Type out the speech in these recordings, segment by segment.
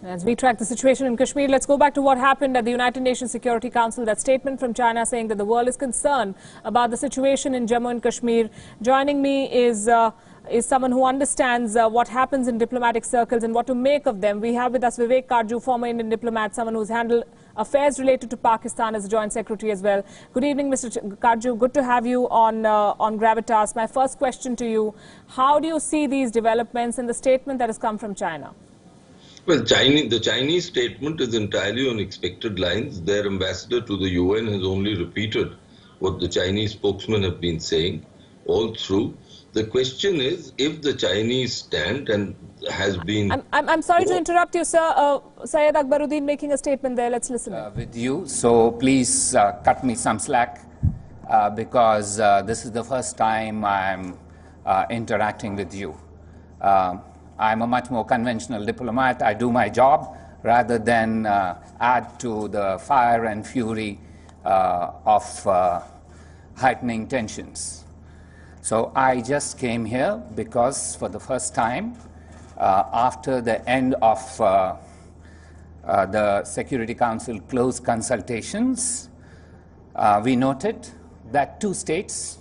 As we track the situation in Kashmir, let's go back to what happened at the United Nations Security Council. That statement from China saying that the world is concerned about the situation in Jammu and Kashmir. Joining me is someone who understands what happens in diplomatic circles and what to make of them. We have with us Vivek Karju, former Indian diplomat, someone who's handled affairs related to Pakistan as a joint secretary as well. Good evening, Mr. Karju. Good to have you on Gravitas. My first question to you, how do you see these developments and the statement that has come from China? Well, the Chinese statement is entirely on expected lines. Their ambassador to the UN has only repeated what the Chinese spokesmen have been saying all through. The question is, if the Chinese stand and has been... I'm sorry to interrupt you, sir. Syed Akbaruddin making a statement there. Let's listen. With you, so please cut me some slack because this is the first time I'm interacting with you. I'm a much more conventional diplomat. I do my job rather than add to the fire and fury of heightening tensions. So I just came here because for the first time, after the end of the Security Council closed consultations, we noted that two states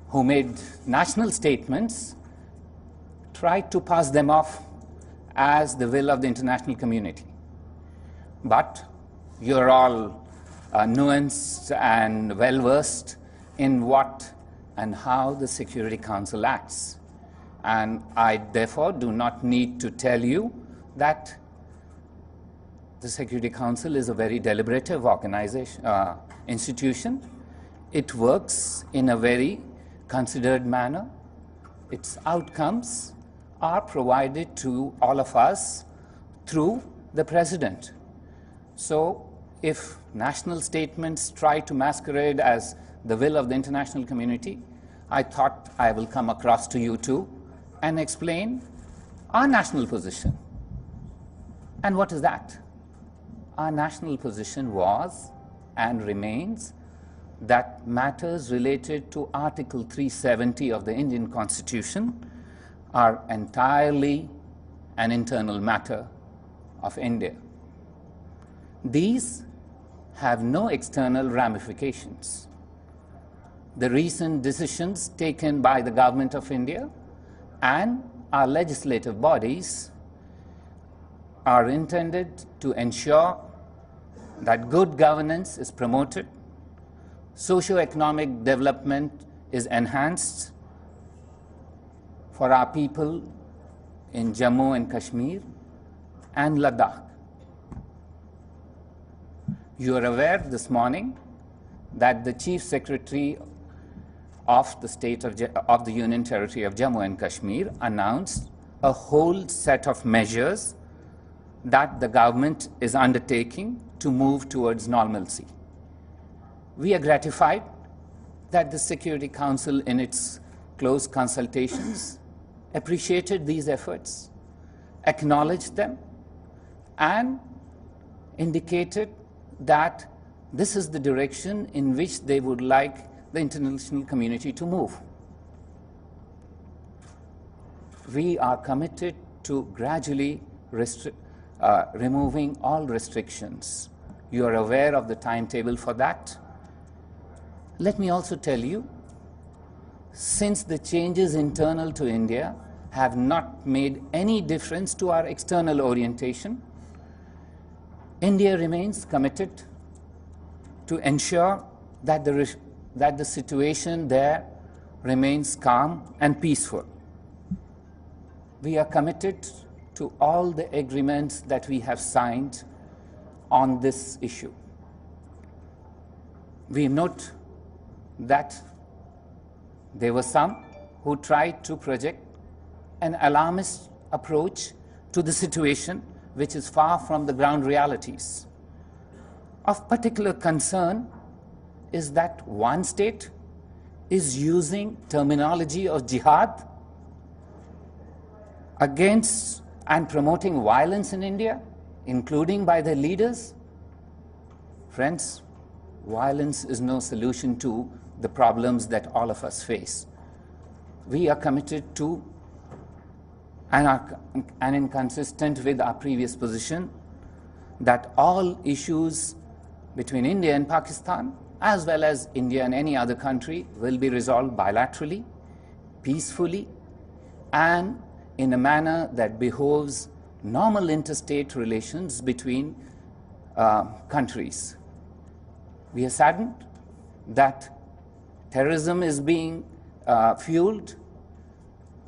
who made national statements tried to pass them off as the will of the international community. But you're all nuanced and well-versed in what and how the Security Council acts. And I therefore do not need to tell you that the Security Council is a very deliberative organization, institution. It works in a very considered manner. Its outcomes are provided to all of us through the President. So if national statements try to masquerade as the will of the international community, I thought I will come across to you too and explain our national position. And what is that? Our national position was and remains that matters related to Article 370 of the Indian Constitution are entirely an internal matter of India. These have no external ramifications. The recent decisions taken by the government of India and our legislative bodies are intended to ensure that good governance is promoted, socio-economic development is enhanced for our people in Jammu and Kashmir and Ladakh. You are aware this morning that the Chief Secretary of the State of the Union Territory of Jammu and Kashmir announced a whole set of measures that the government is undertaking to move towards normalcy. We are gratified that the Security Council in its close consultations appreciated these efforts, acknowledged them, and indicated that this is the direction in which they would like the international community to move. We are committed to gradually removing all restrictions. You are aware of the timetable for that. Let me also tell you, since the changes internal to India have not made any difference to our external orientation, India remains committed to ensure that the situation there remains calm and peaceful. We are committed to all the agreements that we have signed on this issue. We note that there were some who tried to project an alarmist approach to the situation which is far from the ground realities. Of particular concern is that one state is using terminology of jihad against and promoting violence in India, including by their leaders. Friends, violence is no solution to the problems that all of us face. We are committed to and inconsistent with our previous position that all issues between India and Pakistan, as well as India and any other country, will be resolved bilaterally, peacefully, and in a manner that behoves normal interstate relations between countries. We are saddened that terrorism is being fueled,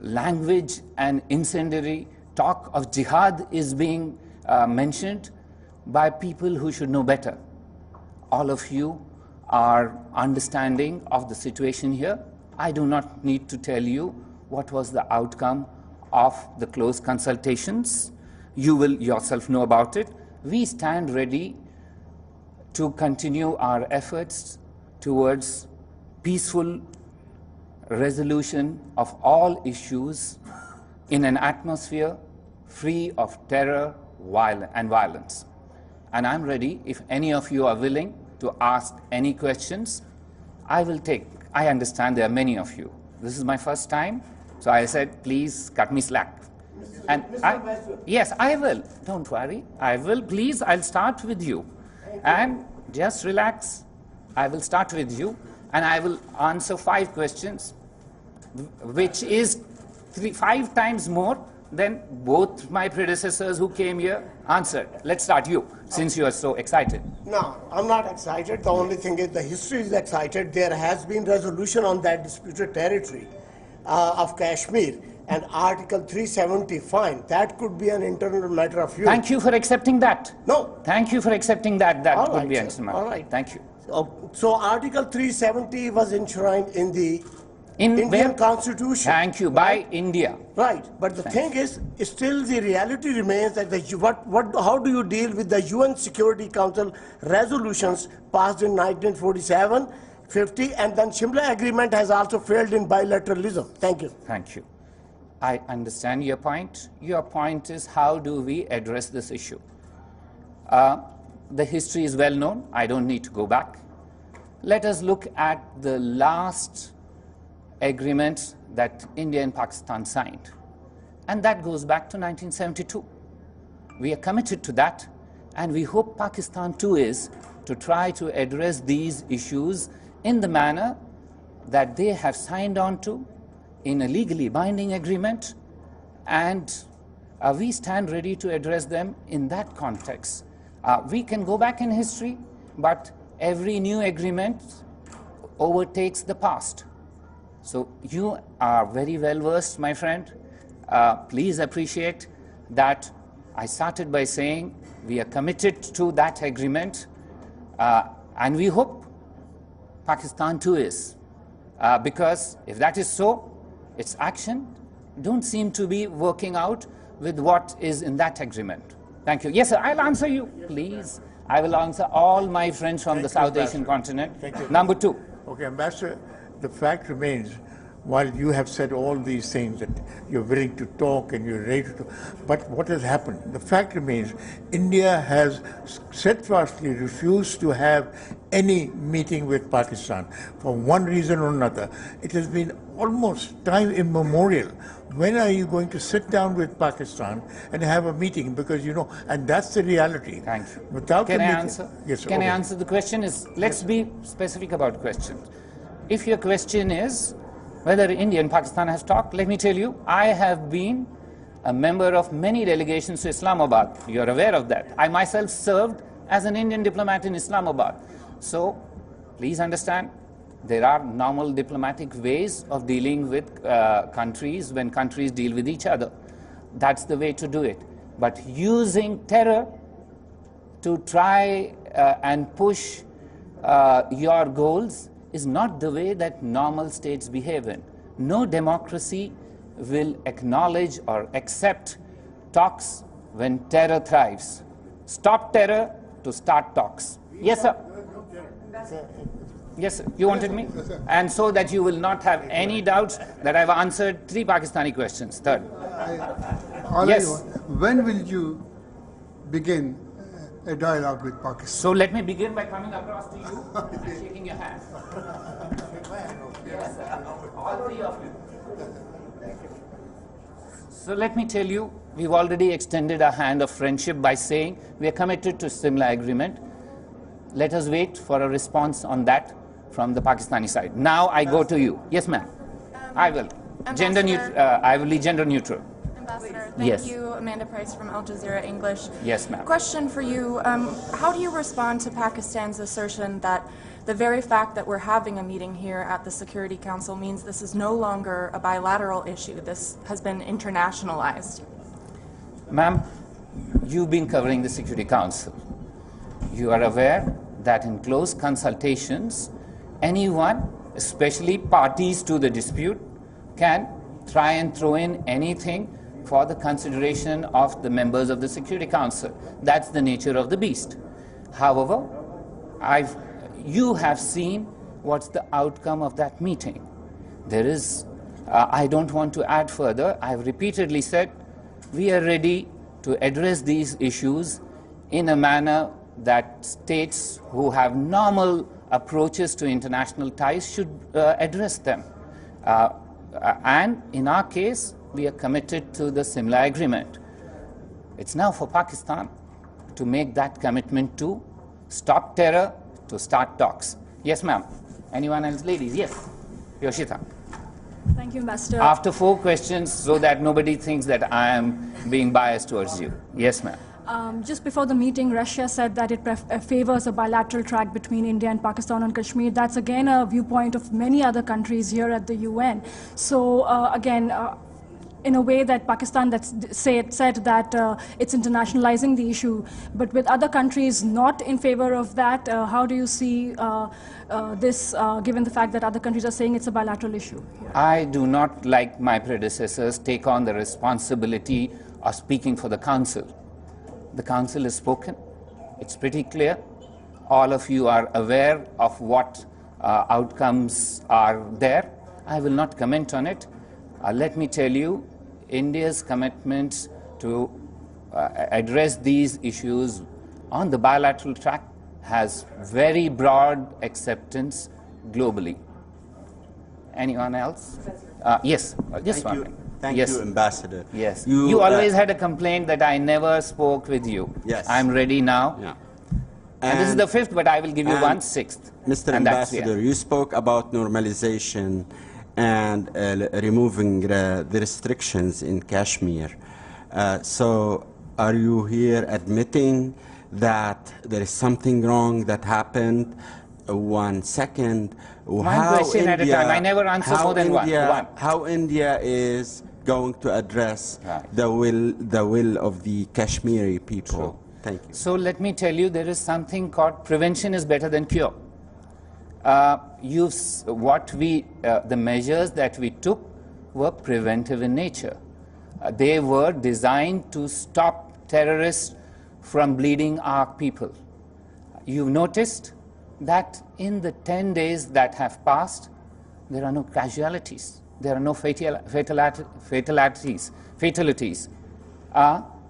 language and incendiary talk of jihad is being mentioned by people who should know better. All of you are understanding of the situation here. I do not need to tell you what was the outcome of the close consultations. You will yourself know about it. We stand ready to continue our efforts towards peaceful resolution of all issues in an atmosphere free of terror and violence. And I'm ready, if any of you are willing to ask any questions, I will take. I understand there are many of you. This is my first time, so I said, please cut me slack. And yes, I will. Don't worry. I will. Please, I'll start with you. And just relax. I will start with you, and I will answer 5 questions, which is 5 times more than both my predecessors who came here answered. Let's start you, since you are so excited. No, I'm not excited. The only thing is the history is excited. There has been resolution on that disputed territory of Kashmir, and Article 370, fine. That could be an internal matter of you. Thank you for accepting that. No. Thank you for accepting that. That All could right, be an sir. matter. All right. Thank you. So Article 370 was enshrined in the Indian where? Constitution. Thank you. By India. Right, but the thing is, still the reality remains that how do you deal with the UN Security Council resolutions passed in 1947, 50, and then Shimla Agreement has also failed in bilateralism? Thank you. Thank you. I understand your point. Your point is, how do we address this issue? The history is well known. I don't need to go back. Let us look at the last agreement that India and Pakistan signed, and that goes back to 1972. We are committed to that, and we hope Pakistan too is, to try to address these issues in the manner that they have signed on to in a legally binding agreement, and we stand ready to address them in that context. We can go back in history, but every new agreement overtakes the past. So you are very well versed, my friend. Please appreciate that I started by saying we are committed to that agreement, and we hope Pakistan too is. Because if that is so, its action don't seem to be working out with what is in that agreement. Thank you. Yes, sir, I'll answer you, please. I will answer all my friends from the South Asian continent. Thank you. Number 2. Okay, Ambassador, the fact remains, while you have said all these things, that you're willing to talk and you're ready to talk, but what has happened? The fact remains, India has steadfastly refused to have any meeting with Pakistan for one reason or another. It has been almost time immemorial. When are you going to sit down with Pakistan and have a meeting? Because, you know, and that's the reality. Thank you. Without Can the I meeting, answer? Yes, sir. Can Okay. I answer? The question is, let's be specific about questions. If your question is whether India and Pakistan has talked, let me tell you, I have been a member of many delegations to Islamabad. You're aware of that. I myself served as an Indian diplomat in Islamabad. So please understand, there are normal diplomatic ways of dealing with countries when countries deal with each other. That's the way to do it. But using terror to try and push your goals is not the way that normal states behave in. No democracy will acknowledge or accept talks when terror thrives. Stop terror to start talks. Yes, sir. Yes, sir. You wanted me? And so that you will not have any doubts that I've answered 3 Pakistani questions. Third. Yes. When will you begin a dialogue with Pakistan? So let me begin by coming across to you and shaking your hand. Yes, sir. All 3 of you. So let me tell you, we've already extended a hand of friendship by saying we are committed to similar agreement. Let us wait for a response on that from the Pakistani side. Now I go to you. Yes, ma'am. I will. I will be gender neutral. Ambassador, thank you. Amanda Price from Al Jazeera English. Yes, ma'am. Question for you. How do you respond to Pakistan's assertion that the very fact that we're having a meeting here at the Security Council means this is no longer a bilateral issue? This has been internationalized. Ma'am, you've been covering the Security Council. You are aware that in close consultations, anyone, especially parties to the dispute, can try and throw in anything for the consideration of the members of the Security Council. That's the nature of the beast. However, you have seen what's the outcome of that meeting. There is, I don't want to add further, I've repeatedly said, we are ready to address these issues in a manner that states who have normal approaches to international ties should address them. And in our case, we are committed to the similar agreement. It's now for Pakistan to make that commitment to stop terror, to start talks. Yes, ma'am. Anyone else? Ladies, yes. Yoshita. Thank you, Ambassador. After 4 questions, so that nobody thinks that I am being biased towards you. Yes, ma'am. Just before the meeting, Russia said that it favors a bilateral track between India and Pakistan on Kashmir. That's again a viewpoint of many other countries here at the UN. So again, in a way that Pakistan said that it's internationalizing the issue, but with other countries not in favor of that, how do you see this, given the fact that other countries are saying it's a bilateral issue? Here? I do not, like my predecessors, take on the responsibility of speaking for the Council. The Council has spoken. It's pretty clear. All of you are aware of what outcomes are there. I will not comment on it. Let me tell you, India's commitment to address these issues on the bilateral track has very broad acceptance globally. Anyone else? Yes, just one minute. Thank yes. you, Ambassador. Yes. You always had a complaint that I never spoke with you. Yes. I'm ready now. Yeah. And this is the 5th, but I will give you 1/6. Mr. Ambassador, you spoke about normalization and removing the restrictions in Kashmir. So are you here admitting that there is something wrong that happened? 1 second. One question at a time. I never answer more than one. How India is going to address the will of the Kashmiri people? True. Thank you. So let me tell you, there is something called prevention is better than cure. The measures that we took were preventive in nature. They were designed to stop terrorists from bleeding our people. You've noticed that in the 10 days that have passed, there are no casualties. There are no fatalities.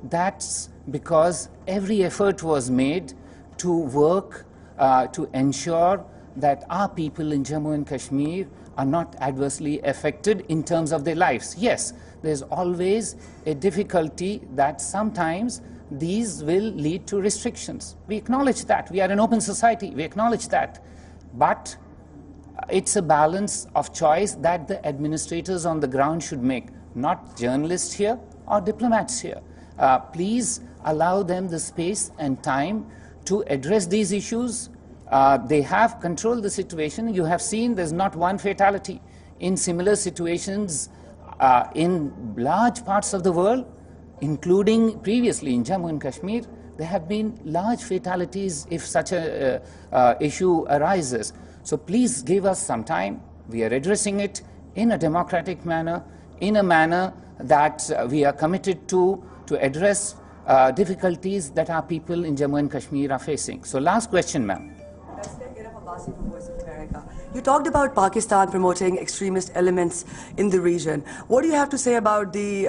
That's because every effort was made to work to ensure that our people in Jammu and Kashmir are not adversely affected in terms of their lives. Yes, there's always a difficulty that sometimes these will lead to restrictions. We acknowledge that. We are an open society. We acknowledge that. But it's a balance of choice that the administrators on the ground should make, not journalists here or diplomats here. Please allow them the space and time to address these issues. They have controlled the situation. You have seen there's not one fatality. In similar situations in large parts of the world, including previously in Jammu and Kashmir, there have been large fatalities if such a issue arises. So please give us some time. We are addressing it in a democratic manner, in a manner that we are committed to address difficulties that our people in Jammu and Kashmir are facing. So last question, ma'am. Ambassador Abbasi from Voice of America. You talked about Pakistan promoting extremist elements in the region. What do you have to say about the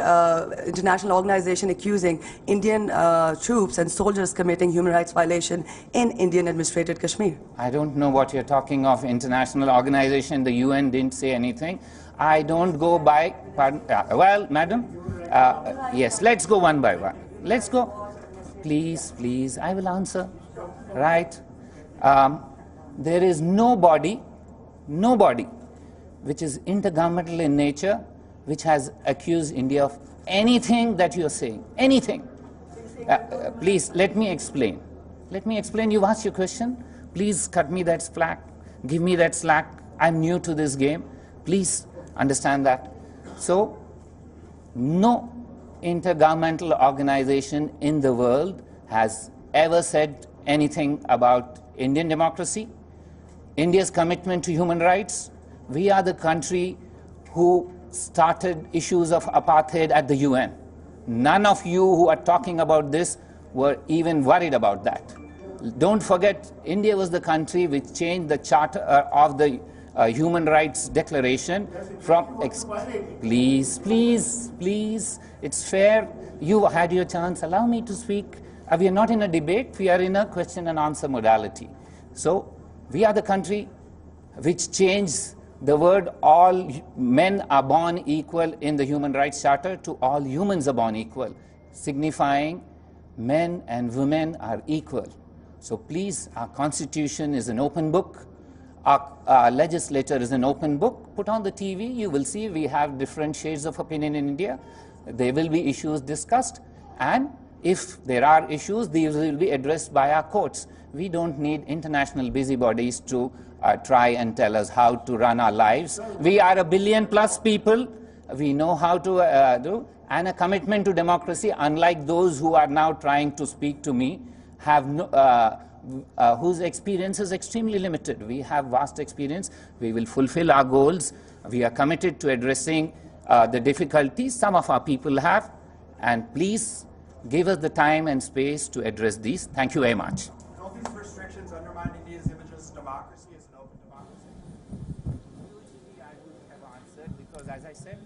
international organization accusing Indian troops and soldiers committing human rights violation in Indian administrated Kashmir? I don't know what you're talking of. International organization, the UN didn't say anything. I don't go by, pardon, well, madam, yes, let's go one by one. Let's go. Please, please, I will answer. Right. There is nobody which is intergovernmental in nature which has accused India of anything that you're saying, anything. Please, let me explain. Let me explain. You've asked your question. Please cut me that slack. Give me that slack. I'm new to this game. Please understand that. So, no intergovernmental organization in the world has ever said anything about Indian democracy, India's commitment to human rights. We are the country who started issues of apartheid at the UN. None of you who are talking about this were even worried about that. Don't forget, India was the country which changed the charter of the Human Rights Declaration from... Please, please, please, it's fair. You had your chance. Allow me to speak. We are not in a debate. We are in a question and answer modality. So, we are the country which changed the word all men are born equal in the Human Rights Charter to all humans are born equal, signifying men and women are equal. So please, our constitution is an open book. Our legislature is an open book. Put on the TV, you will see we have different shades of opinion in India. There will be issues discussed, and if there are issues, these will be addressed by our courts. We don't need international busybodies to try and tell us how to run our lives. We are 1 billion+ people. We know how to do, and a commitment to democracy, unlike those who are now trying to speak to me, have no, whose experience is extremely limited. We have vast experience. We will fulfill our goals. We are committed to addressing the difficulties some of our people have, and please give us the time and space to address these. Thank you very much. Don't these restrictions undermine India's image as democracy, as an open democracy? Usually I would have answered, because as I said,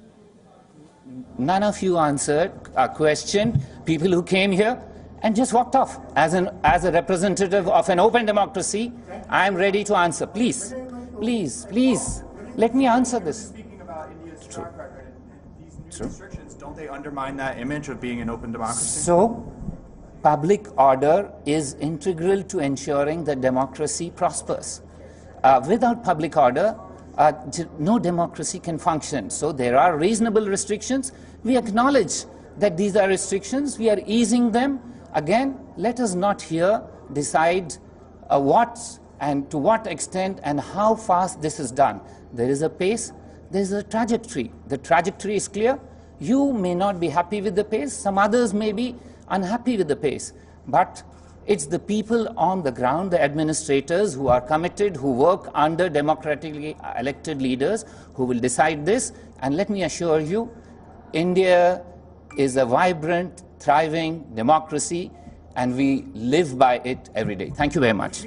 none of you answered a question. People who came here and just walked off. As a representative of an open democracy, I am ready to answer. Please, please, please, let me answer this. Speaking about India's track record and these new restrictions, don't they undermine that image of being an open democracy? So, public order is integral to ensuring that democracy prospers. Without public order, no democracy can function. So there are reasonable restrictions. We acknowledge that these are restrictions. We are easing them. Again, let us not here decide what and to what extent and how fast this is done. There is a pace, there is a trajectory. The trajectory is clear. You may not be happy with the pace. Some others may be unhappy with the pace. But it's the people on the ground, the administrators who are committed, who work under democratically elected leaders, who will decide this. And let me assure you, India is a vibrant, thriving democracy, and we live by it every day. Thank you very much.